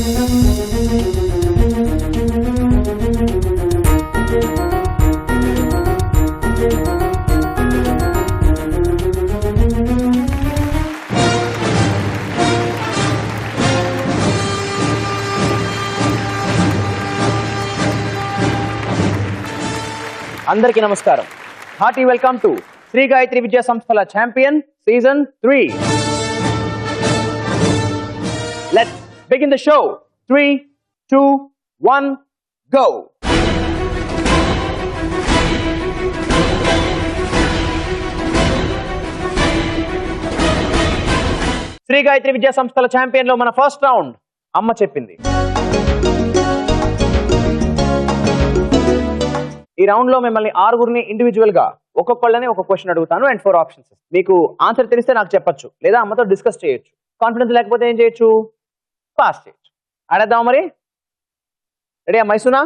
అందరికీ నమస్కారం. Hearty welcome to Shri Gayatri Vidya సంస్థల champion season 3. Let's begin the show. 3, 2, 1 go. Shri Gayatri Vidya సంస్థల ఛాంపియన్ లో మన ఫస్ట్ రౌండ్ అమ్మ చెప్పింది. ఈ రౌండ్ లో మిమ్మల్ని ఆరుగురిని ఇండివిజువల్ గా ఒక్కొక్కళ్ళని ఒక క్వశ్చన్ అడుగుతాను అండ్ 4 ఆప్షన్స్. మీకు ఆన్సర్ తెలిస్తే నాకు చెప్పొచ్చు, లేదా అమ్మతో డిస్కస్ చేయొచ్చు. కాన్ఫిడెన్స్ లేకపోతే ఏం చేయొచ్చు? పాస్ చేయొచ్చు. ఆడేద్దాం మరి. రెడీ మైసూనా?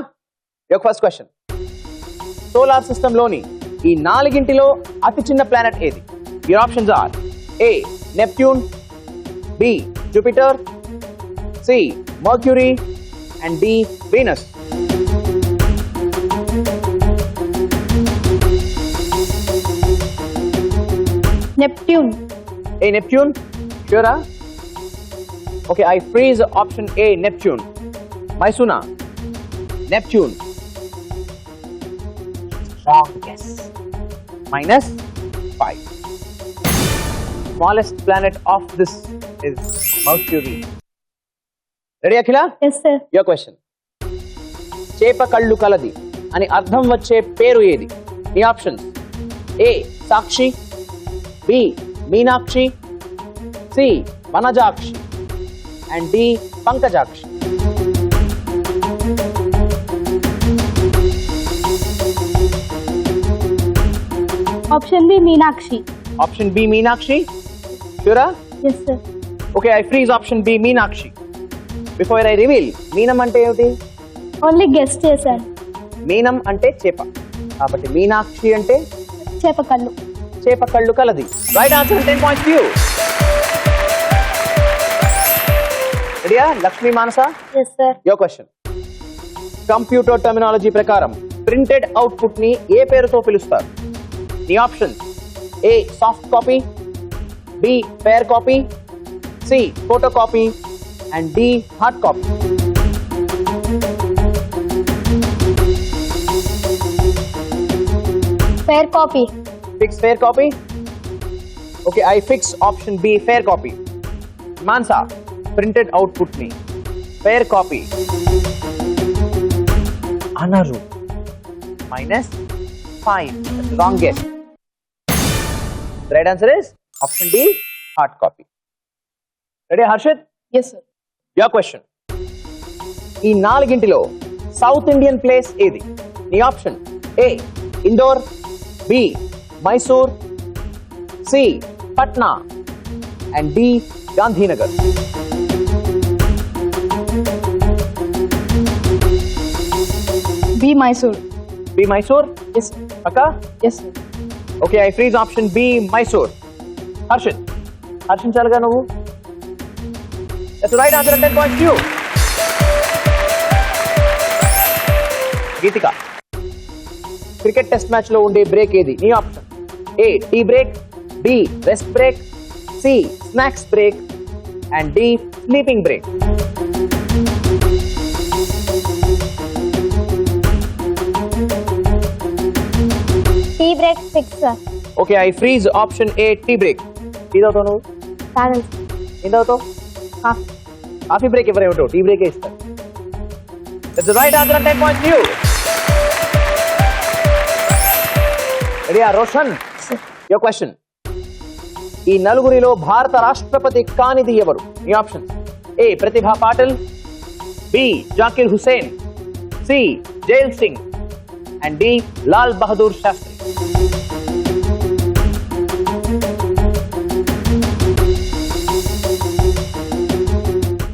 యొక్క ఫస్ట్ క్వశ్చన్. సోలార్ సిస్టమ్ లోని ఈ 4గింటిలో అతి చిన్న ప్లానెట్ ఏది? Your options are A Neptune, B Jupiter, C Mercury and D Venus. Neptune. A Neptune? Sure? Okay, I freeze option A, Neptune. Maisuna, Neptune. Wrong guess. -5. Smallest planet of this is Mercury. Ready, Akhila? Yes, sir. Your question. చేప కళ్ళు కలది అని అర్థం వచ్చే పేరు ఏది? నీ options A Sakshi, B Meenakshi, C Vanajakshi and D Pankajakshi. Option B, Meenakshi. Option B Meenakshi. షూరా? Yes, sir. Okay, I freeze option B Meenakshi. Before I reveal, మీనం అంటే ఏమిటి? Only guess చేశాను. మీనం అంటే చేప, కాబట్టి మీనాక్షి అంటే చేప కళ్ళు. చేప కళ్ళు కలది. Right answer. 10 points to you. రెడీయా Lakshmi Manasa? Yes, sir. Your question. Computer terminology ప్రకారం ప్రింటెడ్ అవుట్పుట్ ని ఏ పేరుతో పిలుస్తారు? నీ option A soft copy, B fair copy, C photo copy and D hard copy. Fair copy. Fix fair copy? Okay, I fix option B, fair copy. Mansa, printed output me. Fair copy. Anaru. -5. That's the wrong guess. The right answer is option D, hard copy. Ready, Harshit? Yes, sir. Your question. ఈ 4గింటిలో south Indian place ఏది? నీ option A Indore, B Mysore, C Patna and D Gandhinagar. B, Mysore. B Mysore? Yes, sir. అక్క? Yes, sir. Okay, I freeze option B Mysore. Harshit, హర్షించాలిగా నువ్వు. That's right answer. 10 points to you. Geetika, cricket test match లో ఉండే break ఏది? నీ option A tea break, B rest break, C snacks break and D sleeping break. Tea break, fix, sir. Okay, I freeze option A tea break. Tea తాగుతావు నువ్వు? తాగండి. ఏం తాగుతావు? Coffee break ఎవరేమిటో, tea బ్రేకే ఇస్తారు. That's the right answer. 10 points to you. రెడీయా Roshan? Your question. ఈ 4గురిలో భారత రాష్ట్రపతి కానిది ఎవరు? ఈ option A Pratibha Patil, B Zakir Hussain, C Zail Singh and D Lal Bahadur Shastri.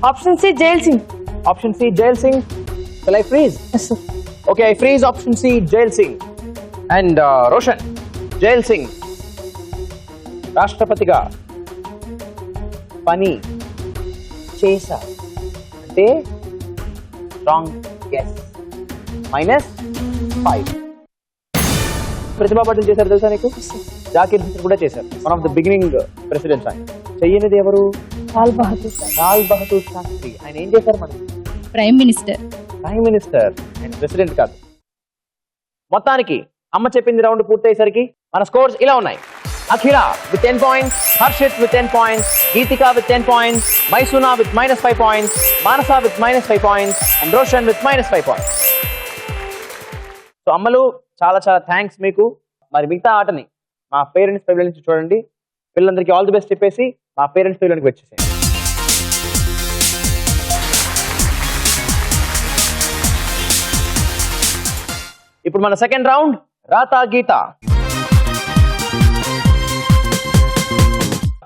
Option C, Jail Singh. Option C Zail Singh. Shall I freeze? Yes, sir. Okay, I freeze option C, Jail Singh. And Roshan, Jail Singh రాష్ట్రపతిగా పని చేశారు. అయితే రాంగ్ గెస్ -5. ప్రతిభా పటేల్ చేశారు తెలుసా నీకు? జాకీర్ హుస్సేన్ కూడా చేశారు. One of the beginning presidents ఆయన. చెయ్యనిది ఎవరు? లాల్ బహదూర్ శాస్త్రి. లాల్ బహదూర్ శాస్త్రి. ఆయన ఏం చేశారు మనకి? Prime minister. ప్రైమ్ మినిస్టర్, ఆయన ప్రెసిడెంట్ కాదు. మొత్తానికి అమ్మ చెప్పింది రౌండ్ పూర్తయ్యేసరికి మన స్కోర్స్ ఇలా ఉన్నాయి. Akhila with 10 points, Harshit with 10 points, Geetika with 10 points, Maisuna with -5 points, Manasa with -5 points and Roshan with -5 points. So అమ్మలు చాలా చాలా థ్యాంక్స్ మీకు. మరి మిగతా ఆటని మా పేరెంట్స్ పైబుల్ నుంచి చూడండి. పిల్లలందరికీ ఆల్ ది బెస్ట్ చెప్పేసి మా పేరెంట్స్ పైబుల్కి వచ్చేసేయండి. ఇప్పుడు మన సెకండ్ రౌండ్ రాతా గీత.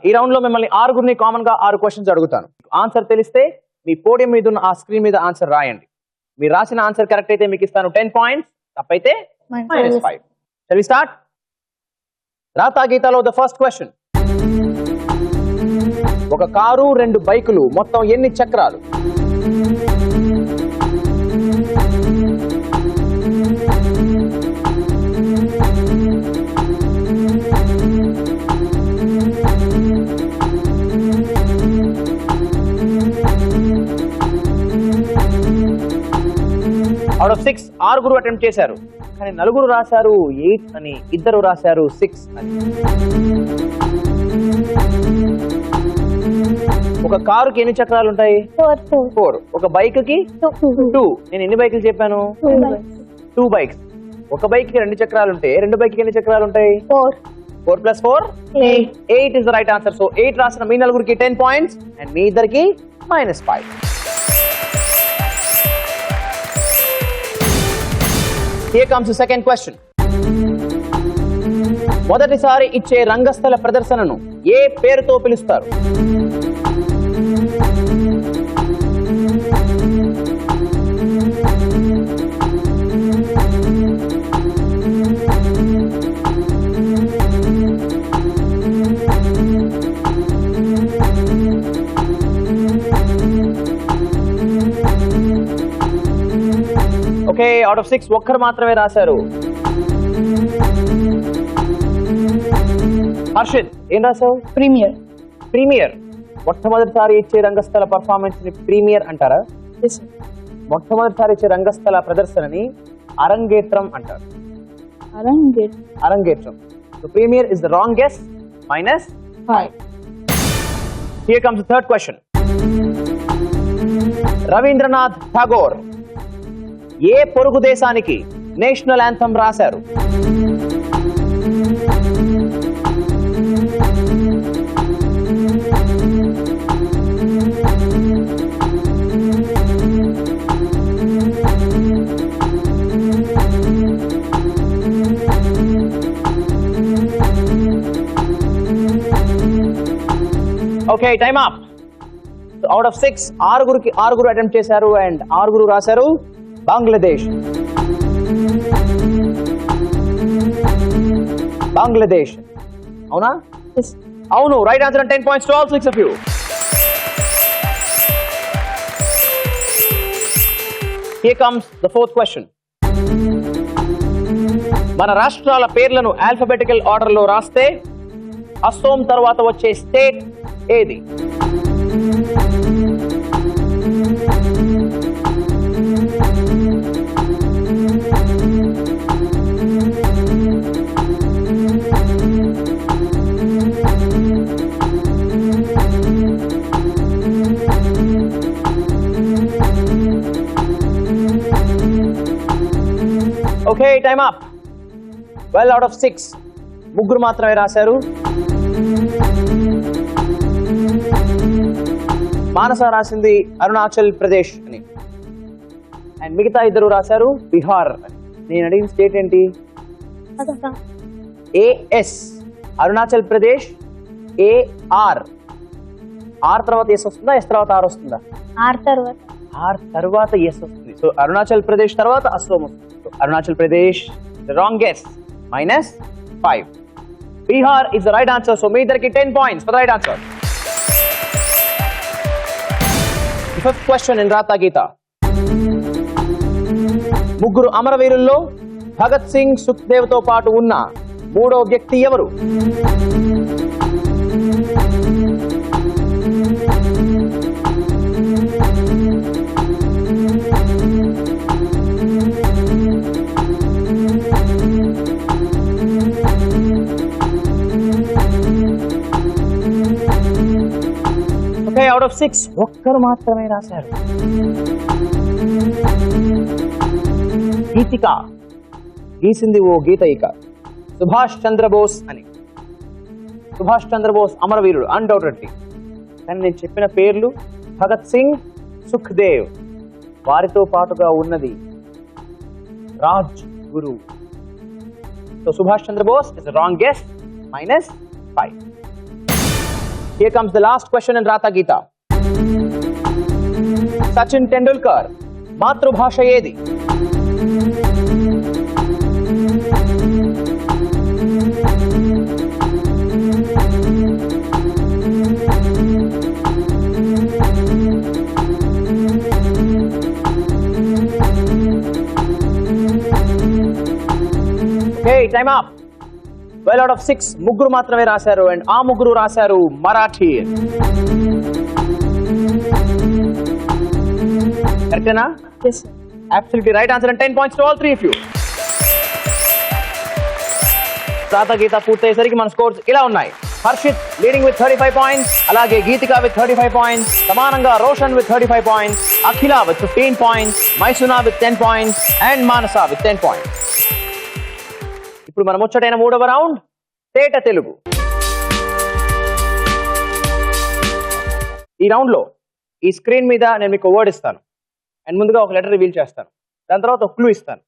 ఈ రౌండ్ లో మిమ్మల్ని 6 కామన్ గా 6 క్వశ్చన్స్ అడుగుతాను. ఆన్సర్ తెలిస్తే మీ పోడియం మీద ఉన్న ఆ స్క్రీన్ మీద ఆన్సర్ రాయండి. మీరు రాసిన ఆన్సర్ కరెక్ట్ అయితే మీకు ఇస్తాను 10 points, తప్పైతే -5. Shall we start? రాతా గీతలో ద ఫస్ట్ క్వశ్చన్. ఒక కారు 2 బైకులు మొత్తం ఎన్ని చక్రాలు? అవుట్ ఆఫ్ 6 6 అటెంప్ట్ చేశారు, కానీ 4 రాశారు 8 అని, 2 రాశారు 6 అని. ఒక కారుకి ఎన్ని చక్రాలు ఉంటాయి? 4. ఒక బైక్ కి 2. నేను ఎన్ని బైకులు చెప్పాను? 2 బైక్స్. ఒక బైక్ కి 2 చక్రాలు ఉంటే 2 బైక్ కి ఎన్ని చక్రాలు ఉంటాయి? 4 + 4 8 is the right answer. So 8 రాసిన మీ 4కి 10 points అండ్ మీ ఇద్దరికి -5. Here comes the second question. మొదటిసారి ఇచ్చే రంగస్థల ప్రదర్శనను ఏ పేరుతో పిలుస్తారు? ఓకే, అవుట్ ఆఫ్ 6 ఒక్కరు మాత్రమే రాశారు. హర్షిత్ ఏం రాశావు? ప్రీమియర్. ప్రీమియర్. మొట్టమొదటిసారి ఇచ్చే రంగస్థల పర్ఫార్మెన్స్ ని ప్రీమియర్ అంటారా? మొట్టమొదటిసారి ఇచ్చే రంగస్థల ప్రదర్శనని అరంగేట్రం అంటారు. అరంగేట్రం. So premiere is the wrong guess, -5. Here comes the third question. Rabindranath Tagore ఏ పొరుగు దేశానికి నేషనల్ యాంథమ్ రాశారు? Okay, time up. Out of 6 6 attempt చేశారు అండ్ 6 రాశారు బంగ్లాదేశ్. బంగ్లాదేశ్ అవునా? అవును, right answer and 10 points to all 6 of you. Here comes the fourth question. మన రాష్ట్రాల పేర్లను ఆల్ఫాబెటికల్ ఆర్డర్ లో రాస్తే అస్సోం తర్వాత వచ్చే స్టేట్ ఏది? Okay, time up. Well, out of 6 3 మాత్రమే రాశారు. మానస రాసింది అరుణాచల్ ప్రదేశ్ అని అండ్ మిగతా 2 రాశారు బీహార్ అని. నేను అడిగిన స్టేట్ ఏంటి? AS. Arunachal Pradesh AR. R తర్వాత ఎస్ వస్తుందా, ఎస్ తర్వాత ఆర్ వస్తుందా? ఆర్ తర్వాత ఎస్ వస్తుంది. సో అరుణాచల్ ప్రదేశ్ తర్వాత అస్సోం వస్తుంది. Arunachal Pradesh wrong guess, -5. Bihar is the right answer. So మీ ఇద్దరికి 10 points for right answer. Fifth question in రాతా గీత. ముగ్గురు అమరవీరుల్లో భగత్ సింగ్, సుఖ్దేవ్ తో పాటు ఉన్న మూడో వ్యక్తి ఎవరు? ఓకే, అవుట్ ఆఫ్ 6 ఒక్కరు మాత్రమే రాశారు. గీతిక గీసింది ఓ గీత ఇక సుభాష్ చంద్రబోస్ అని. సుభాష్ చంద్రబోస్ అమరవీరుడు అన్డౌటెడ్లీ. కానీ నేను చెప్పిన పేర్లు భగత్ సింగ్, సుఖ్దేవ్, వారితో పాటుగా ఉన్నది Rajguru. So Subhash Chandra Bose is wrong guess. -5. Here comes the last question in Ratha Gita. Sachin Tendulkar మాతృభాష ఏది? Okay, time up. 12 out of 6 ముగ్గురు మాత్రమే రాశారు అండ్ ఆ ముగ్గురు రాశారు మరాఠీ. కరెక్టేనా? Yes, sir. Absolutely right answer and 10 points to all three of you. రాతా గీత పూర్తయ్యేసరికి మన స్కోర్స్ ఇలా ఉన్నాయి. హర్షిత్ లీడింగ్ విత్ 35 పాయింట్స్, అలాగే గీతిక విత్ 35 పాయింట్స్, సమానంగా Roshan with 35 points, Akhila with 15 points, Maisuna with 10 points and Manasa with 10 points. ఇప్పుడు మనం ముచ్చటైన మూడవ రౌండ్ తేట తెలుగు. ఈ రౌండ్ లో ఈ స్క్రీన్ మీద నేను మీకు వర్డ్ ఇస్తాను అండ్ ముందుగా ఒక లెటర్ రివీల్ చేస్తాను. దాని తర్వాత ఒక క్లూ ఇస్తాను.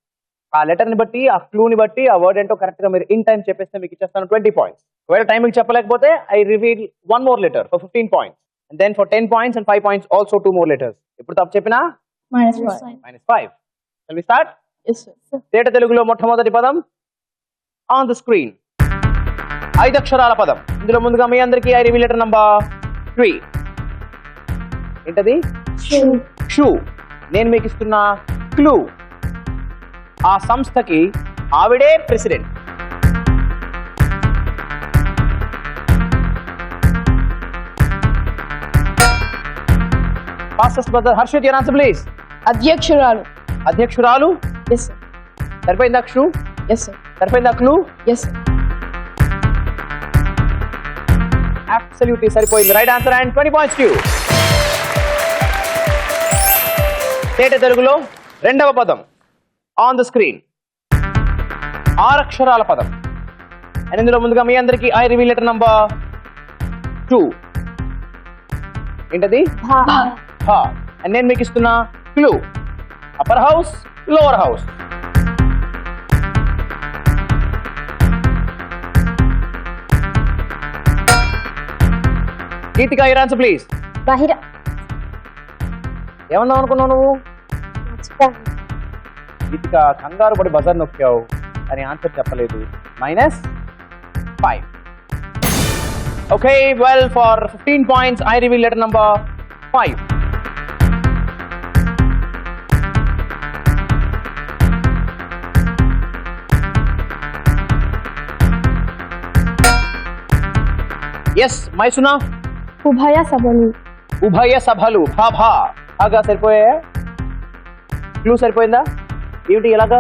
ఆ లెటర్ ని బట్టి, ఆ క్లూని బట్టి ఆ వర్డ్ ఏంటో కరెక్ట్ గా మీరు ఇన్ టైం చెప్పేస్తే మీకు ఇచ్చేస్తాను 20 పాయింట్స్. ఒకవేళ టైమింగ్ చెప్పలేకపోతే I reveal one more letter for 15 points and then for 10 points and 5 points also 2 more letters. ఇప్పుడు తప్పు చెప్పినా -5. -5. Shall we start? Yes, sir. తేట తెలుగులో మొట్టమొదటి పదం ఆన్ ద స్క్రీన్. 5 అక్షరాల పదం. ఇందులో ముందుగా మీ అందరికీ ఐ రివీల్ లెటర్ నంబర్ 3. ఏంటది? షూ. నేను మీకు ఇస్తున్న క్లూ. ఆ సంస్థకి ఆవిడే president. Fastest brother Harshit, your answer please. అధ్యక్షురాలు. అధ్యక్షురాలు. Yes, sir. సరిపోయిందా క్లూ? Yes, sir. సరిపోయిందా క్లూ? Yes, sir. అబ్సల్యూట్లీ సరిపోయింది. Right answer and 20 points to you. తేట తెలుగులో రెండవ పదం ఆన్ ద స్క్రీన్. 6 అక్షరాల పదం అండ్ ఇందులో ముందుగా మీ అందరికీ ఐ రివీల్ లెటర్ నంబర్ 2. ఏంటది? హా. అండ్ నేను మీకు ఇస్తున్న clue upper house, lower house. Geetika, your answer please. బాహిర. ఏమన్నావు అనుకున్నావు నువ్వు? గీతిక కంగారు పడి బజార్ నొక్కావు అని ఆన్సర్ చెప్పలేదు. -5. Okay, well for 15 points I reveal letter number 5. Yes Maisuna. ఉభయ సభలు. ఉభయ సభలు. భా. బాగా సరిపోయా? క్లూ సరిపోయిందా? ఏమిటి ఎలాగా?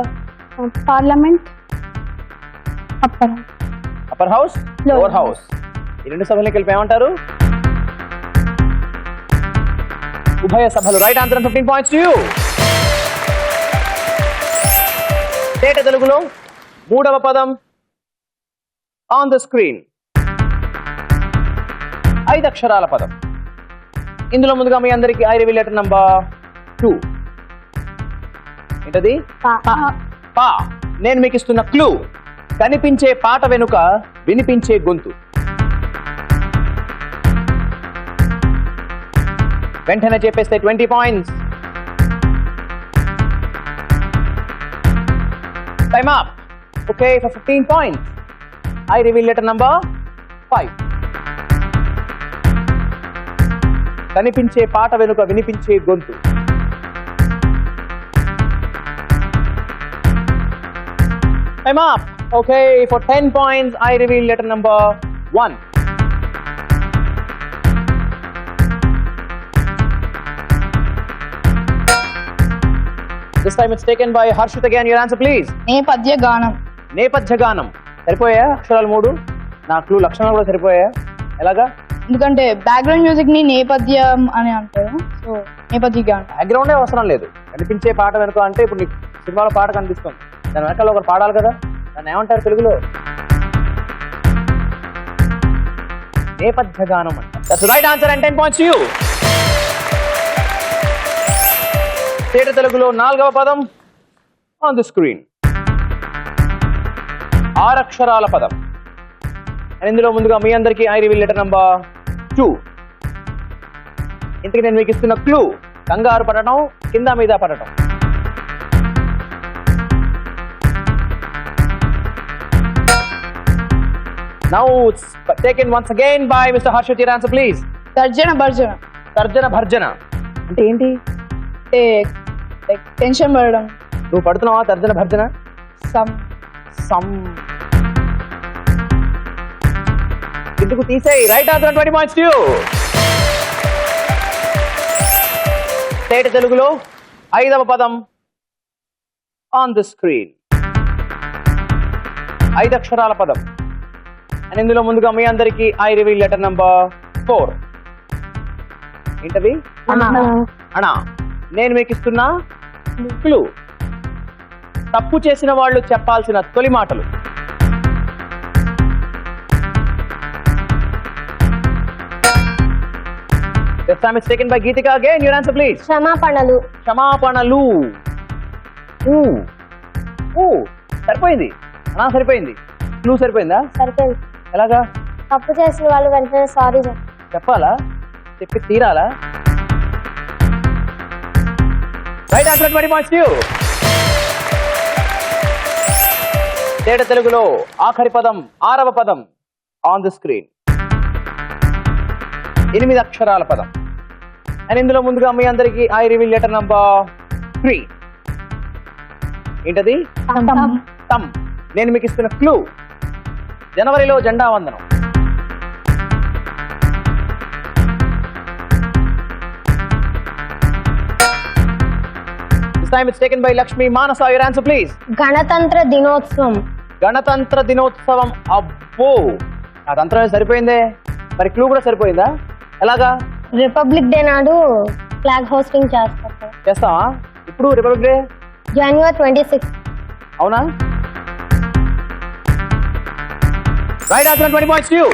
Parliament. Upper house, lower house. ఈ రెండు సభలకి వెళ్ళి ఏమంటారు? ఉభయ సభలు. Right answer. 15 points to you. తేట తెలుగులో మూడవ పదం ఆన్ ద స్క్రీన్. 5 అక్షరాల పదం. ఇందులో ముందుగా మీ అందరికీ ఐ రివీల్ లెటర్ నంబర్ 2. ఏంటది? పా. నేను మీకు ఇస్తున్న క్లూ కనిపించే పాట వెనుక వినిపించే గొంతు. వెంటనే చెప్పేస్తే 20 points. Time up. Okay, for 15 points I reveal letter number 5. కనిపించే పాట వెనుక వినిపించే గొంతు. Time up. Okay, for 10 points, I reveal letter number 1. This time it's taken by Harshit again. Your answer, please. నేపథ్య గానం. నేపథ్య గానం. సరిపోయా అక్షరాలు 3? నా క్లూ లక్షణాలు కూడా సరిపోయా? ఎలాగా? ఎందుకంటే బ్యాక్గ్రౌండ్ మ్యూజిక్ ని నేపథ్యం అని అంటారు, సో నేపథ్య గానం. బ్యాక్గ్రౌండే అవసరం లేదు. కనిపించే పాట వెనుక అంటే ఇప్పుడు నీకు సినిమాలో పాట కనిపిస్తుంది, దాని వెనకాల ఒకరు పాడాలి కదా, దాన్ని ఏమంటారు తెలుగులో? నేపథ్య గానం అంట. That's the right answer and 10 points to you. తేట తెలుగులో 4వ పదం ఆన్ ది స్క్రీన్. 6 అక్షరాల పదం. ఇందులో ముందుగా మీ అందరికీ ఐ రివీల్ లెటర్ నంబర్ 2. ఇంతకీ నేను మీకు ఇస్తున్న క్లూ కంగారు పడటం, కింద మీద పడటం. Now it's taken once again by Mr. Harshit. Your answer, please. తర్జన భర్జన. తర్జన భర్జన అంటే ఏంటి? టెన్షన్ పడడం. నువ్వు పడుతున్నావా తర్జన భర్జన? సమ్ ఎందుకు తీసేయి. Right answer 20 points to you. తేట తెలుగులో 5వ పదం ఆన్ ది స్క్రీన్. 5 అక్షరాల పదం. అండ్ ఇందులో ముందుగా మీ అందరికీ ఐ రివీల్ లెటర్ నంబర్ 4. ఏంటది? అనా. నేను మీకు ఇస్తున్నా క్లూ తప్పు చేసిన వాళ్ళు చెప్పాల్సిన తొలి మాటలు. This time it's taken by Geetika again. Your answer, please. క్షమాపణలు. క్షమాపణలు. సరిపోయింది. అనా సరిపోయింది. క్లూ సరిపోయిందా? సరిపోయింది. ఎలాగా? తప్పు చేసిన వాళ్ళు వెంటనే సారీ చెప్పాలా? చెప్పి తీరాలా? Right answer 20 points to you. తేట తెలుగులో ఆఖరి పదం 6వ పదం ఆన్ ది స్క్రీన్. 8 అక్షరాల పదం. అండ్ ఇందులో ముందుగా మీ అందరికీ ఐ రివీల్ లెటర్ నంబర్ 3. ఏంటది? తమ్. నేను మీకు ఇస్తున్న క్లూ జనవరిలో జెండా వందనం. This time it's taken by Lakshmi Manasa. Your answer, please. గణతంత్ర దినోత్సవం. గణతంత్ర దినోత్సవం. అబ్బో, ఆ తంత్రమే సరిపోయిందే. మరి క్లూ కూడా సరిపోయిందా? ఎలాగా? రిపబ్లిక్ డే నాడు ఫ్లాగ్ హోస్టింగ్ చేస్తారు. చేస్తావా? ఇప్పుడు రిపబ్లిక్ డే జనవరి 26. అవునా? Right answer 20 points to you.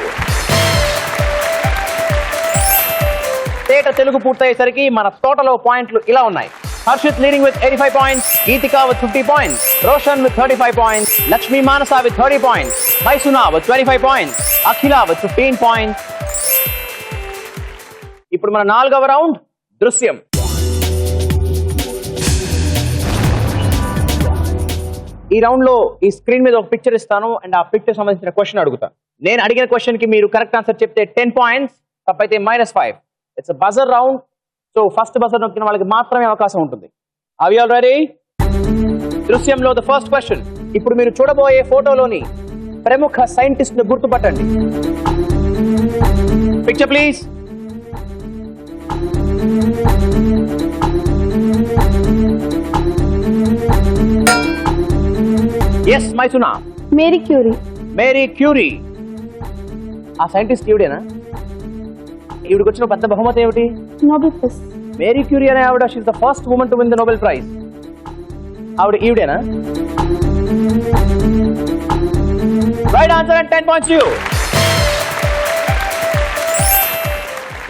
తేట తెలుగు పూర్తయ్యేసరికి మన టోటల్ పాయింట్లు ఇలా ఉన్నాయి. Harshit leading with 85 points, Geetika with 50 points, Roshan with 35 points, Lakshmi Manasa with 30 points, Maisuna with 25 points, Akhila with 15 points. ఇప్పుడు మన 4వ రౌండ్ దృశ్యం. ఈ రౌండ్ లో ఈ స్క్రీన్ మీద ఒక పిక్చర్ ఇస్తాను అండ్ ఆ పిక్చర్ సంబంధించిన క్వశ్చన్ అడుగుతాను. నేను అడిగిన క్వశ్చన్ కి మీరు కరెక్ట్ ఆన్సర్ చెప్తే 10 points, తప్పైతే -5. It's buzzer round. So first buzzer నొక్కిన వాళ్ళకి మాత్రమే అవకాశం ఉంటుంది. Are you all ready? దృశ్యంలో ద ఫస్ట్ క్వశ్చన్. ఇప్పుడు మీరు చూడబోయే ఫోటోలోని ప్రముఖ సైంటిస్ట్ ను గుర్తుపట్టండి. Picture please. Yes Maisuna. Marie Curie. Marie Curie. ఆ సైంటిస్ట్ ఈవిడేనా? ఈవిడికి వచ్చిన పెద్ద బహుమతి ఏమిటి? Nobel prize. మేరీ క్యూరీ అనే ఆవిడ she is the first woman to win the Nobel prize. ఆవిడ ఈవిడేనా? Right answer and 10 points to you.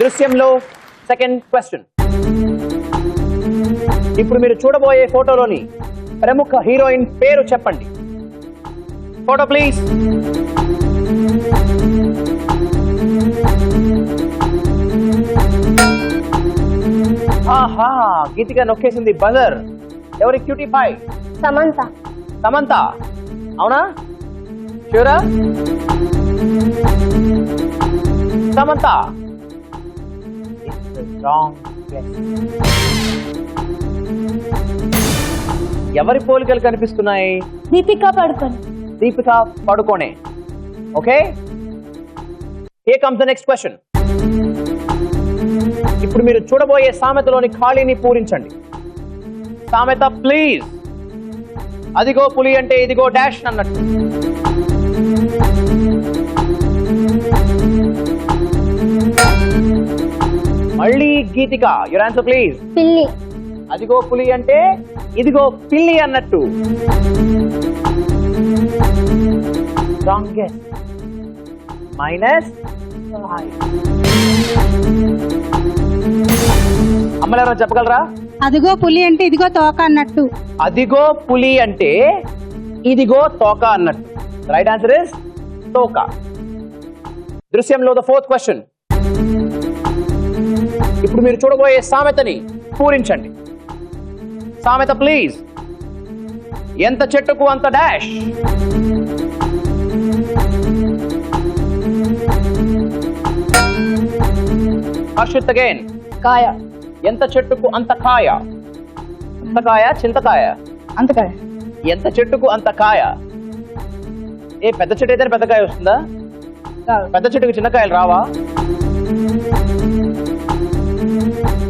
దృశ్యంలో సెకండ్ క్వశ్చన్. ఇప్పుడు మీరు చూడబోయే ఫోటోలోని ప్రముఖ హీరోయిన్ పేరు చెప్పండి. Photo please. ఆహా, గీతిక నొక్కేసింది బజర్. ఎవరి క్యూటీ పై? సమంత. సమంత. అవునా? షూరా? రాంగ్. ఎవరి పోలికలు కనిపిస్తున్నాయి? Deepika Padukone. Deepika Padukone. Okay, here comes the next question. ఇప్పుడు మీరు చూడబోయే సామెతలోని ఖాళీని పూరించండి. సామెత ప్లీజ్. అదిగో పులి అంటే ఇదిగో డాష్ అన్నట్టు. మళ్ళీ గీతిక, యువర్ ఆన్సర్ ప్లీజ్. పిల్లి. అదిగో పులి అంటే ఇదిగో పిల్లి అన్నట్టు. Wrong guess. -5. అమ్మలారా చెప్పగలరా? అదిగో పులి అంటే ఇదిగో తోక అన్నట్టు. అదిగో పులి అంటే ఇదిగో తోక అన్నట్టు. రైట్ ఆన్సర్ ఇస్ తోక. దృశ్యంలో ద ఫోర్త్ క్వశ్చన్. ఇప్పుడు మీరు చూడబోయే సామెతని పూరించండి. సామెత ప్లీజ్. ఎంత చెట్టుకు అంత డాష్. హర్షిత్ అగైన్. కాయ. ఎంత చెట్టుకు అంత కాయ. అంతకాయ చింతకాయ. అంతకాయ. ఎంత చెట్టుకు అంత కాయ. ఏ పెద్ద చెట్టు అయితే పెద్ద కాయ వస్తుందా? పెద్ద చెట్టుకు చిన్న కాయలు రావా?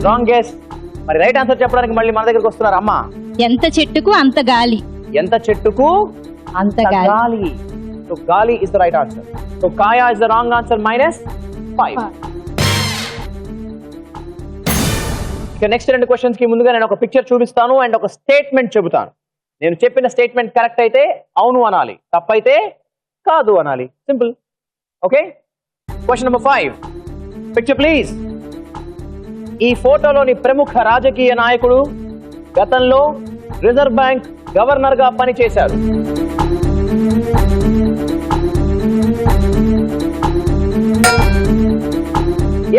Wrong guess. మరి రైట్ ఆన్సర్ చెప్పడానికి మళ్ళీ మన దగ్గరికి వస్తున్నారు అమ్మా. ఎంత చెట్టుకు అంత గాలి. ఎంత చెట్టుకు అంత గాలి. గాలి. సో గాలి is the right answer. So కాయ ఇస్ ద రాంగ్ ఆన్సర్. -5. ఇక నెక్స్ట్ రెండు క్వశ్చన్స్ కి ముందుగా నేను ఒక పిక్చర్ చూపిస్తాను అండ్ ఒక స్టేట్మెంట్ చెబుతాను. నేను చెప్పిన స్టేట్మెంట్ కరెక్ట్ అయితే అవును అనాలి, తప్పైతే కాదు అనాలి. Simple. Okay, question number 5. Picture please. ఈ ఫోటోలోని ప్రముఖ రాజకీయ నాయకుడు గతంలో రిజర్వ్ బ్యాంక్ గవర్నర్ గా పనిచేశారు.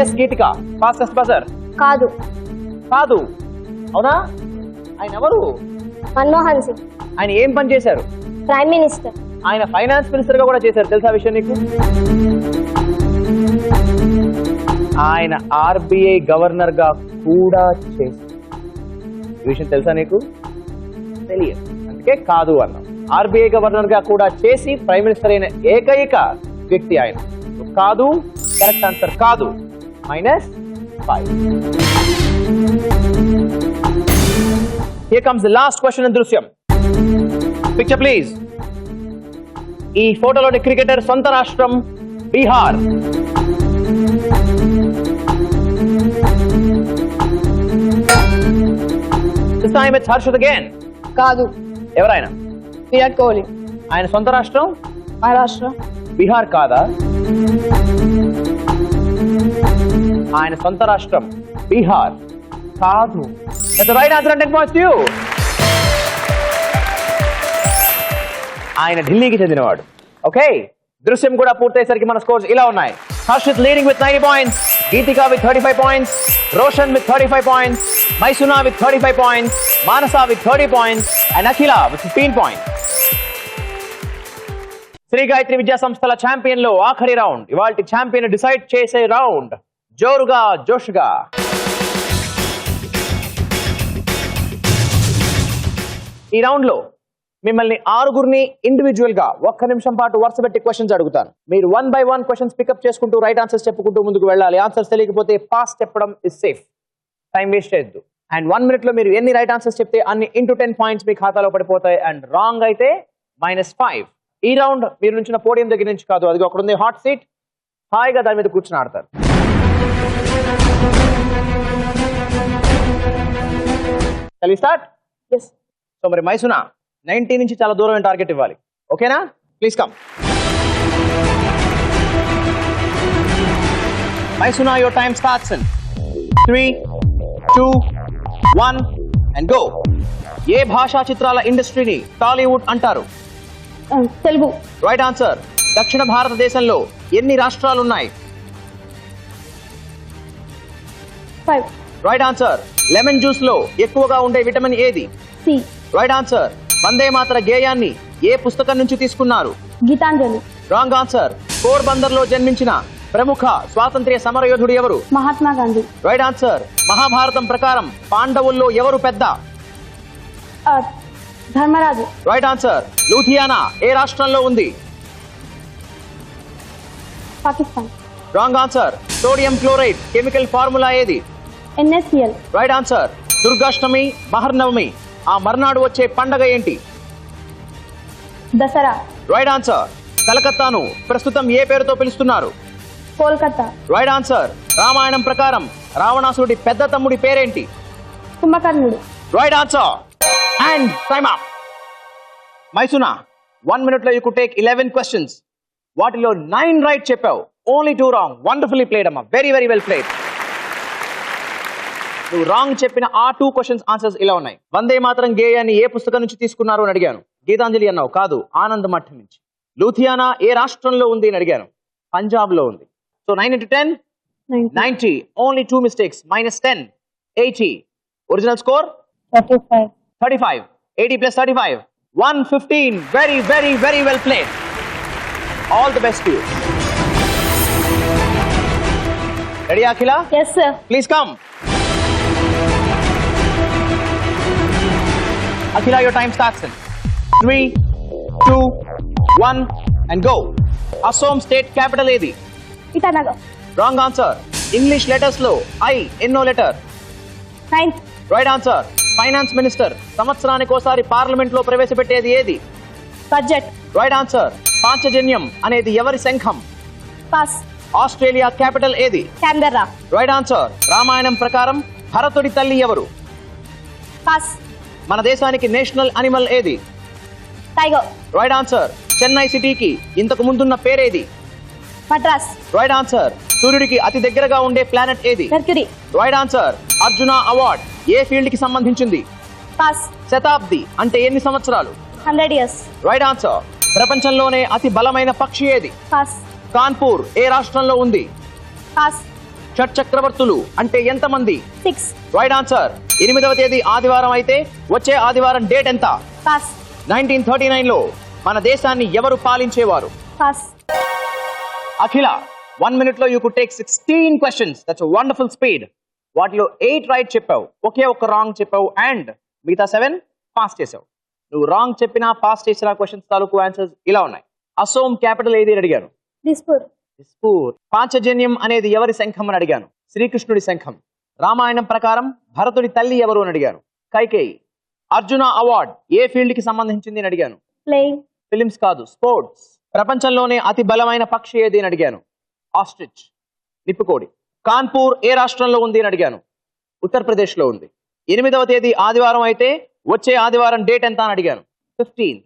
ఎస్ గీతిక, ఫాస్టెస్ట్ బజర్. కాదు. కాదు. అవునా? ఆయన ఎవరు? మన్మోహన్ సింగ్. ఆయన ఏం పని చేశారు? Prime minister. ఆయన ఫైనాన్స్ మినిస్టర్ గా కూడా చేశారు. తెలుసా విషయం నీకు? ఆయన ఆర్బిఐ గవర్నర్ గా కూడా చేశారు. ఈ విషయం తెలుసా నీకు? తెలియదు, అందుకే కాదు అన్నాం. ఆర్బిఐ గవర్నర్ గా కూడా చేసి ప్రైమ్ మినిస్టర్ అయిన ఏకైక వ్యక్తి ఆయన. కాదు, కరెక్ట్ ఆన్సర్ కాదు. -5. Here comes the last question in దృశ్యం. Picture please. ఈ ఫోటోలోని క్రికెటర్ సొంత రాష్ట్రం Bihar. This time it's Harshit again. కాదు. ఎవరైనా? విరాట్ కోహ్లీ. ఆయన సొంత రాష్ట్రం మహారాష్ట్ర. బీహార్ కాదా? ఆయన సొంత రాష్ట్రం బీహార్ కాదు. That's the right answer and 10 points to you. ఆయన ఢిల్లీకి చెందినవాడు. ఓకే, దృశ్యం కూడా పూర్తయ్యేసరికి మన స్కోర్స్ ఇలా ఉన్నాయి. Harshit leading with 90 points, Geetika with 35 points, Roshan with 35 points, Maisuna with 35 points, Manasa with 30 points and Akhila with 15 points. Shri Gayatri Vidya సంస్థల ఛాంపియన్ లో ఆఖరి రౌండ్. ఇవాల్టి ఛాంపియన్ డిసైడ్ చేసే రౌండ్. జోరుగా జోష్గా. ఈ రౌండ్ లో మిమ్మల్ని 6గురిని ఇండివిజువల్ గా 1 నిమిషం పాటు వరుస పెట్టి క్వశ్చన్స్ అడుగుతాను. మీరు 1 by 1 క్వశ్చన్స్ పికప్ చేసుకుంటూ రైట్ ఆన్సర్స్ చెప్పుకుంటూ ముందుకు వెళ్ళాలి. ఆన్సర్స్ తెలియకపోతే పాస్ చెప్పడం ఇస్ సేఫ్. టైం వేస్ట్ చేయొద్దు. అండ్ 1 minute లో మీరు ఎన్ని రైట్ ఆన్సర్స్ చెప్తే అన్ని ఇంటూ 10 points మీ ఖాతాలో పడిపోతాయి. అండ్ రాంగ్ అయితే -5. ఈ రౌండ్ మీరు నుంచిన పోడియం దగ్గర నుంచి కాదు, అది అక్కడ ఉంది హాట్ సీట్. హాయిగా దాని మీద కూర్చుని ఆడతారు. Shall we start? Yes. So మరి మైసునా 90 నుంచి చాలా దూరం టార్గెట్ ఇవ్వాలి. ఓకేనా? Please come. Maisuna, your time starts in 3, 2, 1 and go. ఏ భాషా చిత్రాల ఇండస్ట్రీని టాలీవుడ్ అంటారు? తెలుగు. Right answer. దక్షిణ భారతదేశంలో ఎన్ని రాష్ట్రాలు ఉన్నాయి? 5. Right answer. లెమన్ జ్యూస్ లో ఎక్కువగా ఉండే విటమిన్ ఏది? C. Right answer. Vande Mataram గేయాన్ని ఏ పుస్తకం నుంచి తీసుకున్నారు? గీతాంజలి. Wrong answer. పోర్బందర్ లో జన్మించిన ప్రముఖ స్వాతంత్ర్య సమరయోధుడు ఎవరు? మహాత్మా గాంధీ. Right answer. మహాభారతం ప్రకారం పాండవుల్లో ఎవరు పెద్ద? ధర్మరాజు. Right answer. లూథియానా ఏ రాష్ట్రంలో ఉంది? Pakistan. Wrong answer. Sodium chloride chemical formula ఏది? NaCl. Right answer. Durgashtami, Maharnavami ఆ మర్నాడు వచ్చే పండగ ఏంటి? దసరా. Right answer. కలకత్తాను ప్రస్తుతం ఏ పేరుతో పిలుస్తున్నారు? కోల్కతా. Right answer. రామాయణం ప్రకారం రావణాసురుడి పెద్ద తమ్ముడి పేరేంటి? Kumbhakarnudu. Right answer. And time up. Maisuna 1 minute లో యూ కుడ్ టేక్ 11 questions. వాటిలో 9 రైట్ చెప్పావు, ఓన్లీ 2 రాంగ్. వండర్ఫుల్లీ ప్లేడ్ అమ్మా, వెరీ వెరీ వెల్ ప్లేడ్. నువ్వు రాంగ్ చెప్పిన ఆ 2 questions ఆన్సర్స్ ఇలా ఉన్నాయి. వందే మాత్రం గేయాన్ని ఏ పుస్తకం నుంచి తీసుకున్నారు అని అడిగాను. గీతాంజలి అన్నావు, కాదు, ఆనంద్ మఠం నుంచి. లూథియానా ఏ రాష్ట్రంలో ఉంది అని అడిగాను. పంజాబ్ లో ఉంది. So 9 into 10 90. Only 2 mistakes. -10 80. Original score 35. 35. 80 plus 35 115. Very very very well played. All the best to you. Ready Akhila? Yes sir. Please come. Akhila, your time starts in 3 2 1 and go. Assam state capital ఏది? Itanagar. Wrong answer. English letters లో I ఎన్నో letter? 9th. Right answer. Finance minister సంవత్సరానికి ఒకసారి parliament లో ప్రవేశపెట్టేది ఏది? Budget. Right answer. Panchajanyam అనేది ఎవరి శంఖం? Pass. ఆస్ట్రేలియా క్యాపిటల్ ఏది? Canberra. Right answer. రామాయణం ప్రకారం భరతుడి తల్లి ఎవరు? Pass. మన దేశానికి నేషనల్ అనిమల్ ఏది? Tiger. Right answer. చెన్నై సిటీకి ఇంతకు ముందున్న పేరేది? Madras. Right answer. సూర్యుడికి అతి దగ్గరగా ఉండే ప్లానెట్ ఏది? Mercury. Right answer. Arjuna award ఏ ఫీల్డ్ కి సంబంధించింది? Pass. శతాబ్ది అంటే ఎన్ని సంవత్సరాలు? 100 years. Right answer. ప్రపంచంలోనే అతి బలమైన పక్షి ఏది? Pass. కాన్పూర్ ఏ రాష్ట్రంలో ఉంది? Pass. షట్ చక్రవర్తులు అంటే ఎంతమంది? 6. Right answer. 8వ తేదీ ఆదివారం అయితే వచ్చే ఆదివారం డేట్ ఎంత? Pass. 1939 లో మన దేశాన్ని ఎవరు పాలించేవారు? Pass. అఖిల 1 minute లో you could take 16 questions. That's a wonderful speed. వాటిలో 8 రైట్ చెప్పావు, ఒకే ఒక్క రాంగ్ చెప్పావు, అండ్ మిగతా 7 పాస్ చేసావు. నువ్వు రాంగ్ చెప్పినా పాస్ చేసిన క్వశ్చన్స్ తాలూకు ఆన్సర్స్ ఇలా ఉన్నాయి. అసోం క్యాపిటల్ ఏది అని అడిగాను. Dispur. దిస్పూర్. పాంచజన్యం అనేది ఎవరి శంఖం అని అడిగాను. శ్రీకృష్ణుడి శంఖం. రామాయణం ప్రకారం భరతుడి తల్లి ఎవరు అని అడిగాను. కైకేయి. అర్జున అవార్డ్ ఏ ఫీల్డ్ కి సంబంధించింది అని అడిగాను. Playing. ఫిలిమ్స్ కాదు, స్పోర్ట్స్. ప్రపంచంలోనే అతి బలమైన పక్షి ఏది అని అడిగాను. ఆస్ట్రిచ్, నిప్పుకోడి. కాన్పూర్ ఏ రాష్ట్రంలో ఉంది అని అడిగాను. ఉత్తరప్రదేశ్ లో ఉంది. 8వ తేదీ ఆదివారం అయితే వచ్చే ఆదివారం డేట్ ఎంత అని అడిగాను. 15.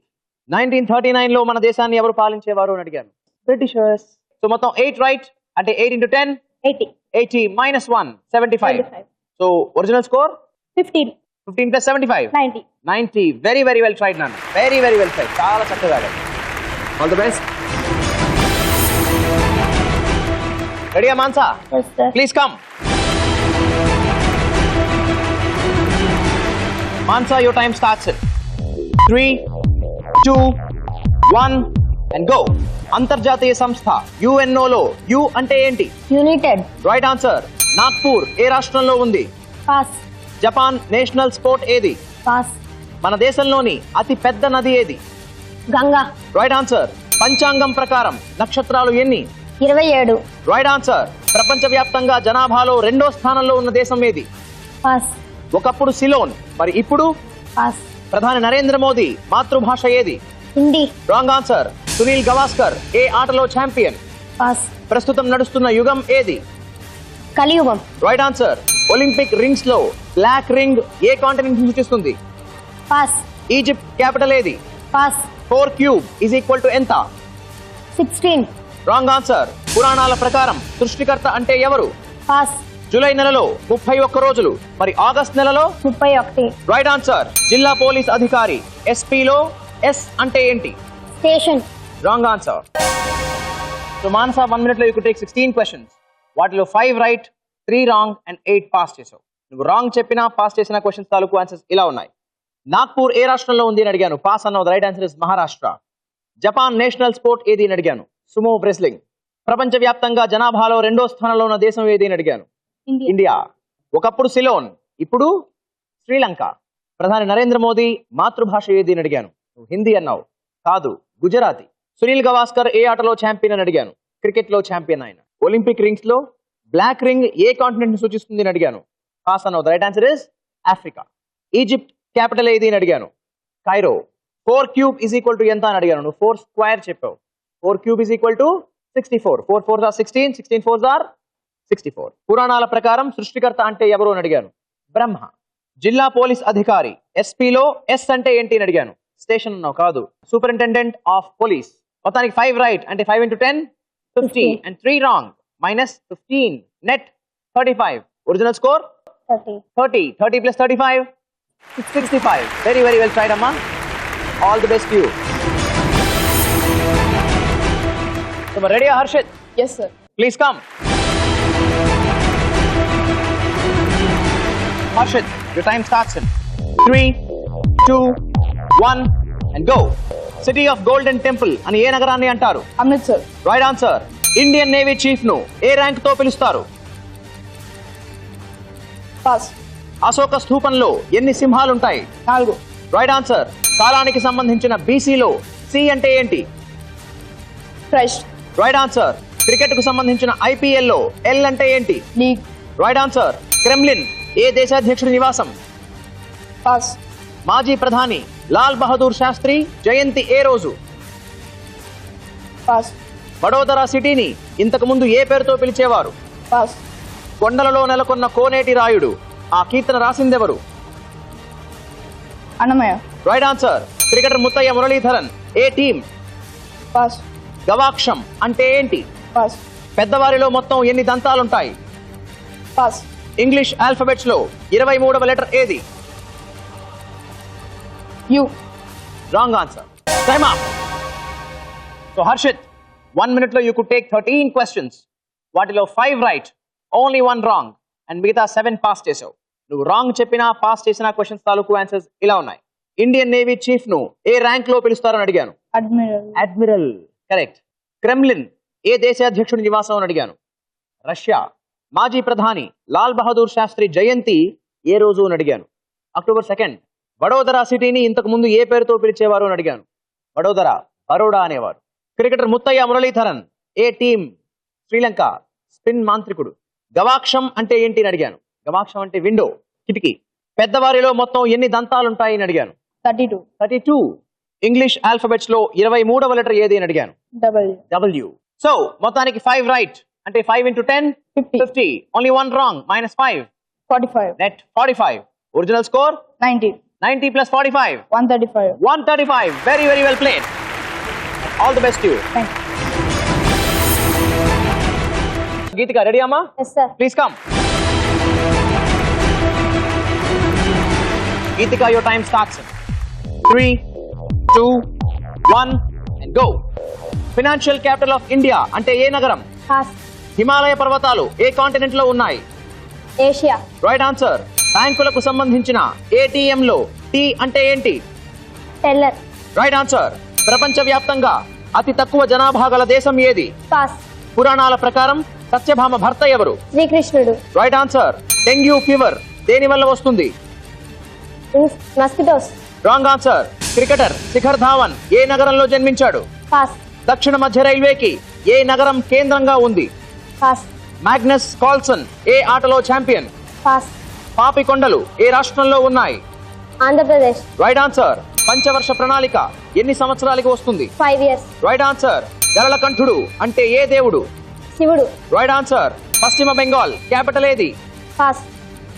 1939 లో మన దేశాన్ని ఎవరు పాలించేవారు అని అడిగాను. బ్రిటిషర్స్. సో మొత్తం 8 రైట్ అంటే 8 into 10 80. 80 -1 75. 75. So original score 15. 15 plus 75 90. 90. Very very well tried నాన్న, వెరీ వెరీ వెల్ ట్రైడ్. చాలా చక్కగా ఆడారు. All the best. రెడీయా Mansa? Yes sir. Please come. Mansa, your time starts in 3 2 1 and go. అంతర్జాతీయ సంస్థ UNO లో యు అంటే ఏంటి? United. Right answer. నాగ్పూర్ ఏ రాష్ట్రంలో ఉంది? Pass. జపాన్ నేషనల్ స్పోర్ట్ ఏది? Pass. మన దేశంలోని అతి పెద్ద నది ఏది? Ganga. Right answer. పంచాంగం ప్రకారం నక్షత్రాలు ఎన్ని? 27. Right answer. ప్రపంచవ్యాప్తంగా జనాభాలో 2వ స్థానంలో ఉన్న దేశం ఏది? Pass. ఒకప్పుడు సిలోన్, మరి ఇప్పుడు? Pass. ప్రధాని నరేంద్ర మోదీ మాతృభాష ఏది? Hindi. Wrong answer. Sunil Gavaskar ఏ ఆటలో ఛాంపియన్? Pass. ప్రస్తుతం నడుస్తున్న యుగం ఏది? Kaliyugam. Right answer. Olympic rings లో బ్లాక్ రింగ్ ఏ కాంటినెంట్ సూచిస్తుంది? Pass. ఈజిప్ట్ క్యాపిటల్ ఏది? Pass. 4 cube is equal to ఎంత? 16. Wrong answer. పురాణాల ప్రకారం సృష్టికర్త అంటే ఎవరు? Pass. జూలై నెలలో 31 రోజులు, మరి ఆగస్ట్ నెలలో? 31. Right answer. జిల్లా పోలీస్ అధికారి SP లో S అంటే ఏంటి? Station. Wrong answer. So Manasa 1 minute లో యూ కుడ్ టేక్ 16 questions. వాటిలో 5 రైట్, 3 రాంగ్ అండ్ 8 పాస్ చేసావు. నువ్వు రాంగ్ చెప్పినా పాస్ చేసిన క్వశ్చన్స్ తాలూకు ఆన్సర్స్ ఇలా ఉన్నాయి. నాగ్పూర్ ఏ రాష్ట్రంలో ఉంది అని అడిగాను. పాస్ అన్నది. Right answer is Maharashtra. Japan national sport ఏది అని అడిగాను. Sumo wrestling. ప్రపంచవ్యాప్తంగా జనాభాలో 2వ స్థానంలో ఉన్న దేశం ఏది అని అడిగాను. ఇండియా. ఇండియా. ఒకప్పుడు సిలోన్, ఇప్పుడు శ్రీలంక. ప్రధాని నరేంద్ర మోదీ మాతృభాష ఏది అని అడిగాను. నువ్వు హిందీ అన్నావు. కాదు, గుజరాతీ. సునీల్ గవాస్కర్ ఏ ఆటలో ఛాంపియన్ అని అడిగాను. క్రికెట్ లో ఛాంపియన్ ఆయన. ఒలింపిక్ రింగ్స్ లో బ్లాక్ రింగ్ ఏ కాంటినెంట్ ని సూచిస్తుంది అని అడిగాను. పాస్ అన్నావు. The right answer is Africa. Egypt capital ఏది అని అడిగాను. Cairo. 4 cube is equal to ఎంత అని అడిగాను. నువ్వు 4 స్క్వేర్ చెప్పావు. 4 cube is equal to 64. 4 4s are 16, 16 4s are 64. పురాణాల ప్రకారం సృష్టికర్త అంటే ఎవరు అని అడిగాను. బ్రహ్మ. జిల్లా పోలీస్ అధికారి ఎస్పీలో ఎస్ అంటే ఏంటి అని అడిగాను. స్టేషన్ అన్నావు. కాదు, సూపరింటెండెంట్ ఆఫ్ పోలీస్. మొత్తానికి 5 రైట్. అంటే 5 into 10 50 and 3 wrong. -15. Net 35. Original score 30. 30 plus 35 65. Very well tried, Amma. All the best to you. So, ready, Harshit? Yes, sir. Please come. Harshit, your time starts in 3, 2, 1 and go. City of Golden Temple అని ఏ నగరాన్ని అంటారు? Amritsar. Right answer. Indian navy chief ను ఏ rank తో పిలుస్తారు? Pass. Ashoka స్థూపంలో ఎన్ని సింహాలుంటాయి? 4. Right answer. కాలానికి సంబంధించిన బీసీలో సి అంటే ఏంటి? Fresh. Right answer. క్రికెట్ కు సంబంధించిన ఐపీఎల్ లో ఎల్ అంటే ఏంటి? League. Right answer. క్రెమ్లిన్ ఏ దేశాధ్యక్షుడి నివాసం? Pass. మాజీ ప్రధాని లాల్ బహదూర్ శాస్త్రి జయంతి ఏ రోజు? Pass. వడోదరా సిటీని ఇంతకు ముందు ఏ పేరుతో పిలిచేవారు? Pass. కొండలలో నెలకొన్న కోనేటి రాయుడు ఆ కీర్తన రాసిందెవరు? Annamaya. Right answer. Cricketer Muttiah Muralitharan ఏ టీం? Pass. గవాక్షం అంటే ఏంటి? Pass. పెద్దవారిలో మొత్తం ఎన్ని దంతాలుంటాయి? Pass. ఇంగ్లీష్ ఆల్ఫబెట్స్ లో 23వ లెటర్ ఏది? U. Wrong answer. Time up. So Harshit, 1 minute లో యూ కుడ్ టేక్ 13 క్వశ్చన్స్. వాటిలో 5 రైట్, ఓన్లీ 1 రాంగ్ అండ్ మిగతా 7 పాస్ చేసావు. నువ్వు రాంగ్ చెప్పినా పాస్ చేసిన క్వశ్చన్స్ తాలూకు ఆన్సర్స్ ఇలా ఉన్నాయి. ఇండియన్ నేవీ చీఫ్ ను ఏ ర్యాంక్ లో పిలుస్తారని అడిగాను. Admiral. అడ్మిరల్. కరెక్ట్. క్రెమ్లిన్ ఏ దేశాధ్యక్షుడి నివాసం అని అడిగాను. రష్యా. మాజీ ప్రధాని లాల్ బహదూర్ శాస్త్రి జయంతి ఏ రోజు అని అడిగాను. అక్టోబర్ 2. వడోదరా సిటీని ఇంతకు ముందు ఏ పేరుతో పిలిచేవారు అని అడిగాను. వడోదరా, బరోడా అనేవారు. క్రికెటర్ ముత్తయ్య మురళీధరన్ ఏ టీం? శ్రీలంక. స్పిన్ మాంత్రికుడు. గవాక్షం అంటే ఏంటి అని అడిగాను. గవాక్షం అంటే విండో, కిటికీ. పెద్దవారిలో మొత్తం ఎన్ని దంతాలుంటాయి అని అడిగాను. 32. 32. ఇంగ్లీష్ ఆల్ఫబెట్స్ లో 23వ లెటర్ ఏది అని అడిగాను. W. W. సో మొత్తానికి 5 రైట్. అంటే 5 into 10 50. Only 1 wrong. -5. 45. Net 45. Original score 90. 90 plus 45 135. 135. Very well played. All the best to you. Thank you. Geetika, ready amma? Yes, sir. Please come. Geetika, your time starts in 3, 2, 1 and go. Financial capital of India అంటే ఏ నగరం? Pass. Himalaya పర్వతాలు ఏ continent లో ఉన్నాయి? Asia. Right answer. బ్యాంకులకు సంబంధించిన ATM లో tea అంటే ఏంటి? Teller. Right answer. ప్రపంచవ్యాప్తంగా అతి తక్కువ జనాభా గల దేశం ఏది? Pass. పురాణాల ప్రకారం సత్యభామ భర్త ఎవరు? శ్రీకృష్ణుడు. Right answer. డెంగ్యూ ఫీవర్ దేని వల్ల వస్తుంది? Mosquitoes. Wrong answer. Cricketer Shikhar Dhawan ఏ నగరంలో జన్మించాడు? Pass. దక్షిణ మధ్య రైల్వేకి ఏ నగరం కేంద్రంగా ఉంది? Pass. మ్యాగ్నస్ కార్ల్సన్ ఏ ఆటలో ఛాంపియన్? Pass. పాపి కొండలు ఏ రాష్ట్రంలో ఉన్నాయి? ఆంధ్రప్రదేశ్. Right answer. పంచవర్ష ప్రణాళిక ఎన్ని సంవత్సరాలకి వస్తుంది? 5 years. Right answer. గరళకంఠుడు అంటే ఏ దేవుడు? శివుడు. Right answer. పశ్చిమ బెంగాల్ క్యాపిటల్ ఏది? Pass.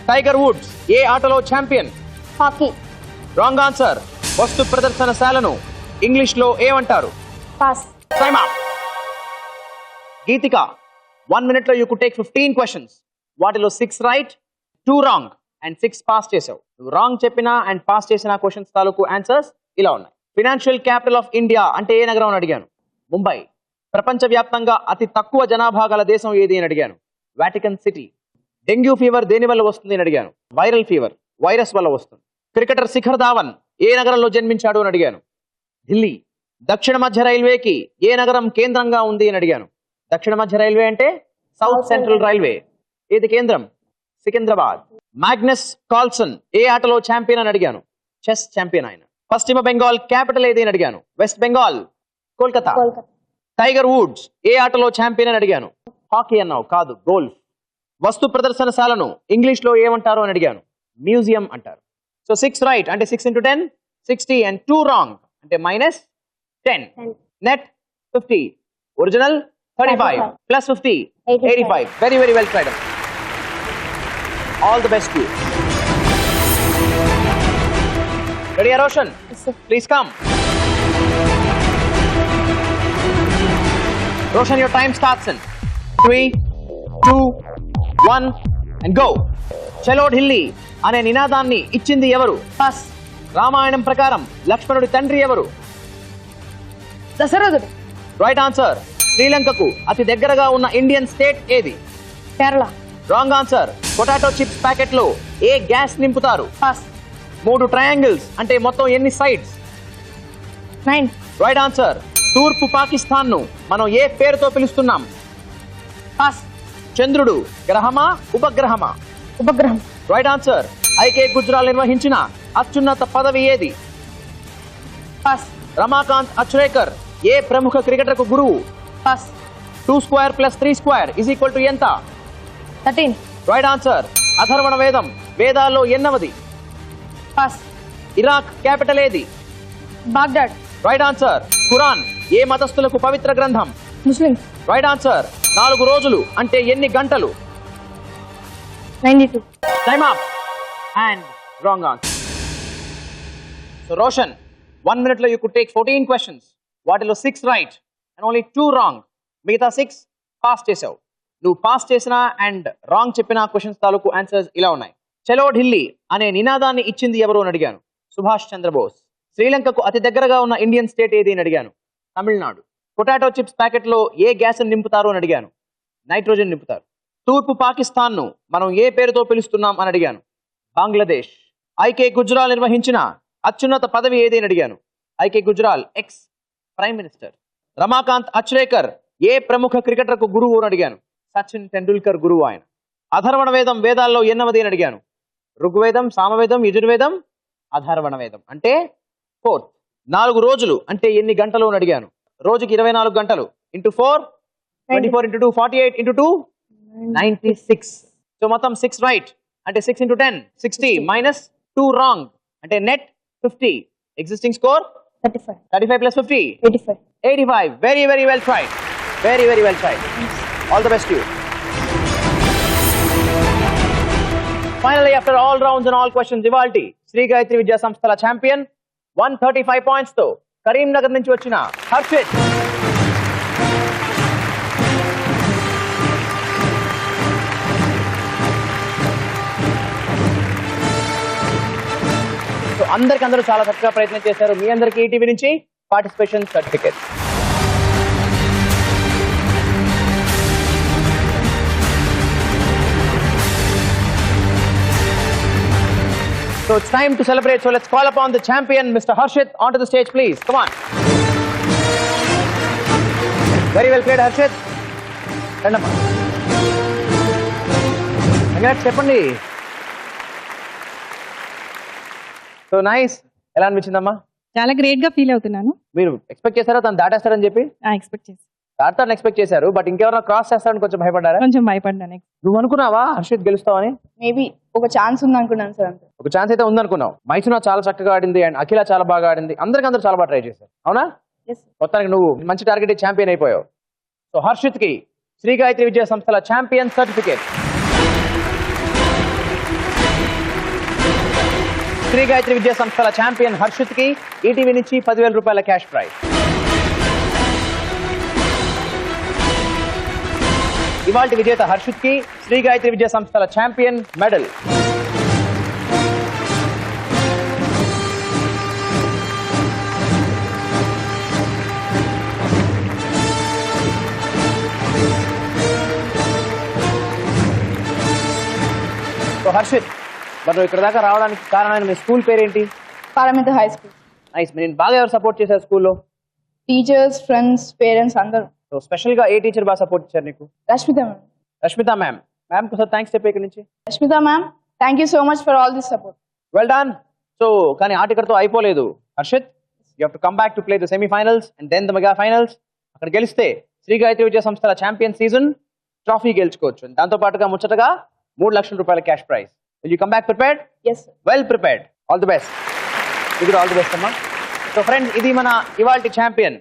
టైగర్ వుడ్స్ ఏ ఆటలో ఛాంపియన్? హాకీ. Wrong answer. వస్తు ప్రదర్శనశాలను ఇంగ్లీష్ లో ఏమంటారు? Pass. Time up. Geethika, 1 minute లో యూ కుడ్ టేక్ 15 క్వశ్చన్స్. వాటిలో 6 రైట్, 2 రాంగ్ అండ్ 6 పాస్ చేసావు. నువ్వు రాంగ్ చెప్పినా అండ్ పాస్ చేసిన క్వశ్చన్స్ తాలూకు ఆన్సర్స్ ఇలా ఉన్నాయి. ఫినాన్షియల్ క్యాపిటల్ ఆఫ్ ఇండియా అంటే ఏ నగరం అని అడిగాను. ముంబై. ప్రపంచవ్యాప్తంగా అతి తక్కువ జనాభా గల దేశం ఏది అని అడిగాను. Vatican city. డెంగ్యూ ఫీవర్ దేని వల్ల వస్తుంది అని అడిగాను. వైరల్ ఫీవర్, వైరస్ వల్ల వస్తుంది. క్రికెటర్ శిఖర్ ధావన్ ఏ నగరంలో జన్మించాడు అని అడిగాను. ఢిల్లీ. దక్షిణ మధ్య రైల్వేకి ఏ నగరం కేంద్రంగా ఉంది అని అడిగాను. దక్షిణ మధ్య రైల్వే అంటే సౌత్ సెంట్రల్ రైల్వే. ఏది కేంద్రం? సికింద్రాబాద్. మ్యాగ్నస్ కార్ల్సన్ ఏ ఆటలో ఛాంపియన్ అని అడిగాను. చెస్ ఛాంపియన్ ఆయన. పశ్చిమ బెంగాల్ క్యాపిటల్ ఏది అని అడిగాను. వెస్ట్ బెంగాల్. కోల్కతా. కోల్కతా. టైగర్ వుడ్స్ ఏ ఆటలో ఛాంపియన్ అని అడిగాను. హాకీ అన్నావు, కాదు గోల్ఫ్. వస్తు ప్రదర్శనశాలను ఇంగ్లీష్ లో ఏమంటారు అని అడిగాను. మ్యూజియం అంటారు. సో 6 రైట్ అంటే 6 into 10 60 and 2 రాంగ్ అంటే -10. Net 50. Original 35 plus 50 85. Very very well tried. All the best you. Ready Roshan? Please come. Roshan, your time starts in 3, 2, 1 and go. చలో ఢిల్లీ అనే నినాదాన్ని ఇచ్చింది ఎవరు? పాస్. రామాయణం ప్రకారం లక్ష్మణుడి తండ్రి ఎవరు? దశరథుడు. Right answer. శ్రీలంకకు అతి దగ్గరగా ఉన్న ఇండియన్ స్టేట్ ఏది? Kerala. Wrong answer. Potato chips packet లో ఏ గ్యాస్ నింపుతారు? పాస్. 3 ట్రయాంగిల్స్ అంటే మొత్తం ఎన్ని సైడ్స్? 9. Right answer. తూర్పు పాకిస్తాన్ ను మనం ఏ పేరుతో పిలుస్తున్నాం? పాస్. చంద్రుడు గ్రహమా ఉపగ్రహమా? ఉపగ్రహం. Right answer. ఐకే గుజరాల్ నిర్వహించిన అత్యున్నత పదవి ఏది? పాస్. రమాకాంత్ అచ్రేకర్ ఏ ప్రముఖ క్రికెటర్ కు గురువు? పాస్. 2² + 3² = ఎంత? 13. Right answer. అథర్వణ వేదం వేదాల్లో ఎన్నవది? పాస్. ఇరాక్ క్యాపిటల్ ఏది? బాగ్దాద్. Right answer. ఖురాన్ ఏ మతస్థులకు పవిత్ర గ్రంథం? ముస్లిమ్స్. Right answer. 4 రోజులు అంటే ఎన్ని గంటలు? 92. Time up and wrong answer. So Roshan, 1 minute లో యూ కుడ్ టేక్ 14 క్వశ్చన్స్. వాటిలో 6 రైట్ అండ్ ఓన్లీ 2 రాంగ్. మిగతా 6 పాస్ చేసావు. నువ్వు పాస్ చేసిన అండ్ రాంగ్ చెప్పిన క్వశ్చన్స్ తాలూకు ఆన్సర్స్ ఇలా ఉన్నాయి. చలో ఢిల్లీ అనే నినాదాన్ని ఇచ్చింది ఎవరు అని అడిగాను. సుభాష్ చంద్రబోస్. శ్రీలంకకు అతి దగ్గరగా ఉన్న ఇండియన్ స్టేట్ ఏది అని అడిగాను. తమిళనాడు. పొటాటో చిప్స్ ప్యాకెట్ లో ఏ గ్యాస్ నింపుతారు అని అడిగాను. నైట్రోజన్ నింపుతారు. తూర్పు పాకిస్తాన్ ను మనం ఏ పేరుతో పిలుస్తున్నాం అని అడిగాను. బంగ్లాదేశ్. ఐకే గుజరాల్ నిర్వహించిన అత్యున్నత పదవి ఏది అని అడిగాను. I K Gujral ex prime minister. Ramakant Achrekar ఏ ప్రముఖ క్రికెటర్ కు గురువు అని అడిగాను. సచిన్ టెండూల్కర్ గురువు ఆయన. అథర్వణ వేదం వేదాల్లో ఎన్నవది అని అడిగాను. ఋగ్వేదం, సామవేదం, యజుర్వేదం, అథర్వణ వేదం అంటే 4th. 4 రోజులు అంటే ఎన్ని గంటలు అని అడిగాను. రోజుకి 24 గంటలు ఇంటూ 4 24 into 2 48 into 2 96. సో మొత్తం 6 రైట్ అంటే 6 into 10 60 -2 రాంగ్ అంటే net 50. Existing score 35. 35 + 50 85. 85. Very very well tried. Very very well tried. All the best you. Finally after all rounds and all questions ఇవాల్టి శ్రీ గాయత్రి విద్యా సంస్థల ఛాంపియన్ 135 పాయింట్స్ తో కరీంనగర్ నుంచి వచ్చిన Harshit. So అందరికందరూ చాలా చక్కగా ప్రయత్నం చేశారు. మీ అందరికీ ఈటీవీ నుంచి participation certificate. So it's time to celebrate. So let's call upon the champion, Mr. Harshit, onto the stage, please. Come on. Very well played, Harshit. Rendamma. Congrats, చెప్పండి. So nice. ఎలా అనిపించిందమ్మా? చాలా great గా feel అవుతున్నాను. మీరు expect చేశారా తను దాటేస్తారని చెప్పి? Expect చేసి దాటారని ఎక్స్పెక్ట్ చేశారు, బట్ ఇంకెవరైనా క్రాస్ చేస్తారని కొంచెం భయపడ్డారా? కొంచెం భయపడ్డాను. నువ్వు అనుకున్నావా హర్షిత్ గెలుస్తావని? మేబీ ఒక ఛాన్స్ ఉంది అనుకున్నాను సార్ అంతే. ఒక ఛాన్స్ అయితే ఉందనుకున్నావు. మైసునా చాలా చక్కగా ఆడింది అండ్ అఖిల చాలా బాగా ఆడింది. అందరూ చాలా బాగా ట్రై చేశారు. అవునా? Yes. మొత్తానికి నువ్వు మంచి టార్గెట్ ఛాంపియన్ అయిపోయావు. సో హర్షిత్ కి శ్రీ గాయత్రి విద్యా సంస్థల ఛాంపియన్ సర్టిఫికేట్. శ్రీ గాయత్రి విద్యా సంస్థల ఛాంపియన్ హర్షిత్ కి ఈటీవీ నుంచి 10,000 రూపాయల క్యాష్ ప్రైజ్. ఇవాల్టి విజేత హర్షిత్ కి శ్రీ గాయత్రి విద్యా సంస్థల ఛాంపియన్ మెడల్. సో హర్షిత్, మరి ఇక్కడ దాకా రావడానికి కారణమైన మీ స్కూల్ పేరేంటి? Paramita high school. నైస్. నేను బాగా ఎవరు సపోర్ట్ చేశారు స్కూల్లో? టీచర్స్, ఫ్రెండ్స్, పేరెంట్స్ అందరూ. సో స్పెషల్ గా ఏ టీచర్ బాగా సపోర్ట్ ఇచ్చారు నీకు? Rashmita ma'am. Rashmita ma'am. Ma'am కు థ్యాంక్స్ చెప్పే ఇక్కడ నుంచి. Rashmita ma'am, thank you so much for all this support. Well done. So కానీ ఆట ఇక్కడతో అయిపోలేదు. Harshit, you have to come back to play the semifinals and then the mega finals. అక్కడ గెలిస్తే శ్రీ గాయత్రి విద్యా సంస్థల ఛాంపియన్ సీజన్ ట్రాఫీ గెలుచుకోవచ్చు. దాంతో పాటుగా ముచ్చటగా 3 లక్షల రూపాయల cash prize. Will you come back prepared? Yes sir. Well prepared. All the best. ఇది all the best అమ్మా. సో ఫ్రెండ్స్, ఇది మన ఇవాల్టి ఛాంపియన్.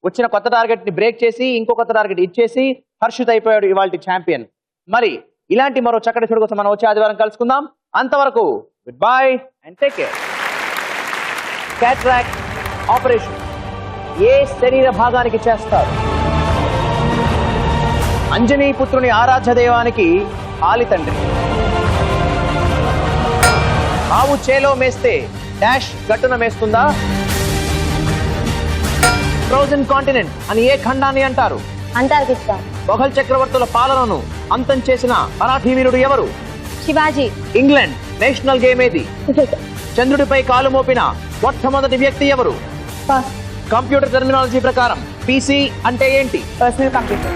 వచ్చిన కొత్త టార్గెట్ ని బ్రేక్ చేసి ఇంకో కొత్త టార్గెట్ ఇచ్చేసి హర్షిత్ అయిపోయాడు ఇవాల్టి ఛాంపియన్. మరి ఇలాంటి మరో చక్కటి షో కోసం మనం వచ్చే ఆదివారం కలుసుకుందాం. అంతవరకు good bye and take care. Cataract operation ఏ శరీర భాగానికి చేస్తారు? అంజనీ పుత్రుని ఆరాధ్య దైవానికి ఆలి తండ్రి. ఆవు చేలో మేస్తే డాష్ గట్టున మేస్తుందా? ఫ్రోజన్ కాంటినెంట్ అని ఏ ఖండాన్ని అంటారు? అంటార్కిస్తా. మొఘల్ చక్రవర్తుల పాలనను అంతం చేసిన మరాఠీ వీరుడు ఎవరు? శివాజీ. ఇంగ్లాండ్ నేషనల్ గేమ్ ఏది? క్రికెట్. చంద్రుడిపై కాలు మోపిన మొట్టమొదటి వ్యక్తి ఎవరు? పాస్. కంప్యూటర్ టెర్మినాలజీ ప్రకారం పీసీ అంటే ఏంటి? Personal computer.